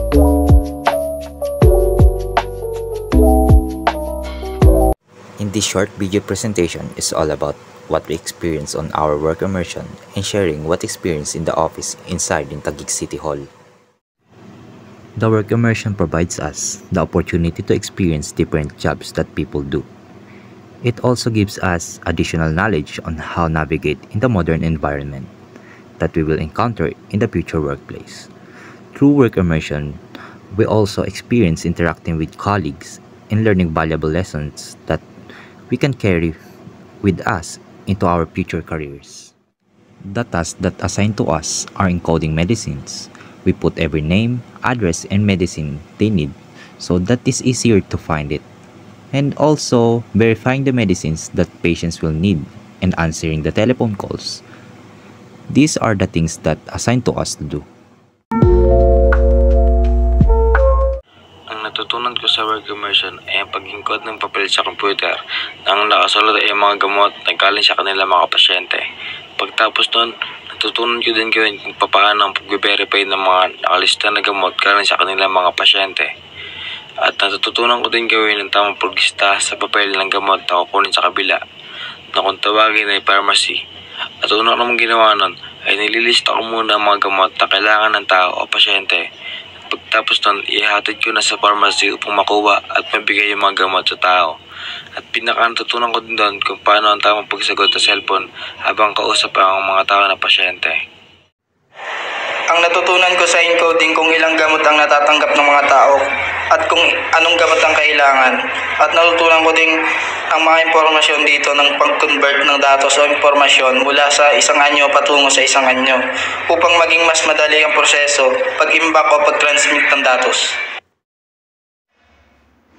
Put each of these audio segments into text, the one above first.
In this short video presentation is all about what we experience on our work immersion and sharing what experience in the office inside in Taguig City Hall. The work immersion provides us the opportunity to experience different jobs that people do. It also gives us additional knowledge on how navigate in the modern environment that we will encounter in the future workplace. Through work immersion, we also experience interacting with colleagues and learning valuable lessons that we can carry with us into our future careers. The tasks that assigned to us are encoding medicines. We put every name, address, and medicine they need so that it's easier to find it. And also verifying the medicines that patients will need and answering the telephone calls. These are the things that assigned to us to do. Natutunan ko sa work immersion ay ang pag-encode ng papel sa computer na ang nakasulat ay mga gamot na galing sa kanila mga pasyente. Pagtapos nun, natutunan ko din gawin kung paano ang pag-verify ng mga nakalista na gamot galing sa kanila mga pasyente. At natutunan ko din gawin ang tamang paglista sa papel ng gamot na kukunin sa kabila na kung tawagin ay pharmacy. At una namang ginawa nun ay nililista ko muna ang mga gamot na kailangan ng tao o pasyente. Pagtapos nun, ihatid ko na sa pharmacy upang makuha at mabigay yung mga gamot sa tao. At pinaka-natutunan ko din doon kung paano ang tamang pagsagot sa cellphone habang kausap ang mga tao na pasyente. Ang natutunan ko sa encoding kung ilang gamot ang natatanggap ng mga tao at kung anong gamot ang kailangan. At natutunan ko din ang mga impormasyon dito ng pag-convert ng datos o impormasyon mula sa isang anyo patungo sa isang anyo upang maging mas madali ang proseso, pag-imbak o pag-transmit ng datos.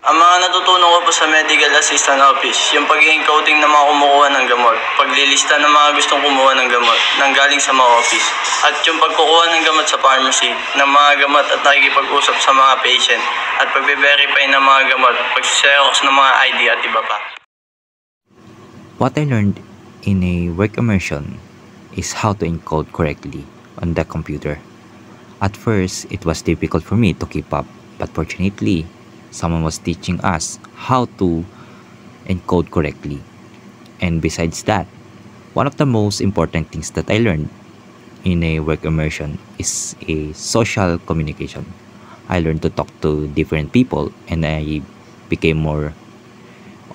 Ang mga natutunan ko po sa Medical Assistant Office, yung pag-encoding ng mga kumukuha ng gamot, paglilista ng mga gustong kumuha ng gamot nang galing sa mga office, at yung pagkukuha ng gamot sa pharmacy, ng mga gamot at nakikipag-usap sa mga patient, at pag-verify ng mga gamot, pag-xerox ng mga ID at iba pa. What I learned in a work immersion is how to encode correctly on the computer. At first, it was difficult for me to keep up, but fortunately, someone was teaching us how to encode correctly. And besides that, one of the most important things that I learned in a work immersion is a social communication. I learned to talk to different people and I became more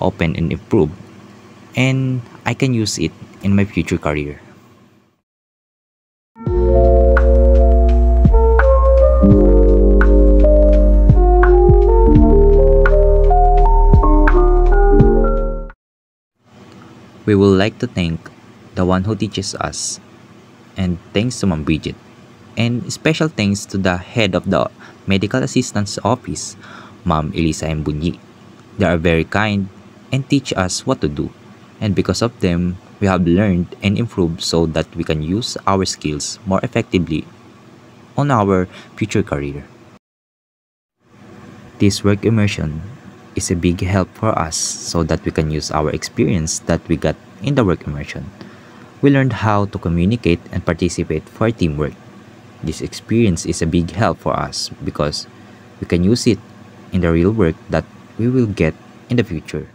open and improved. And I can use it in my future career. We would like to thank the one who teaches us, and thanks to Ma'am Bridget, and special thanks to the head of the Medical Assistance Office, Ma'am Elisa Mbunyi. They are very kind and teach us what to do, and because of them, we have learned and improved so that we can use our skills more effectively on our future career. This work immersion is a big help for us so that we can use our experience that we got in the work immersion. We learned how to communicate and participate for teamwork. This experience is a big help for us because we can use it in the real work that we will get in the future.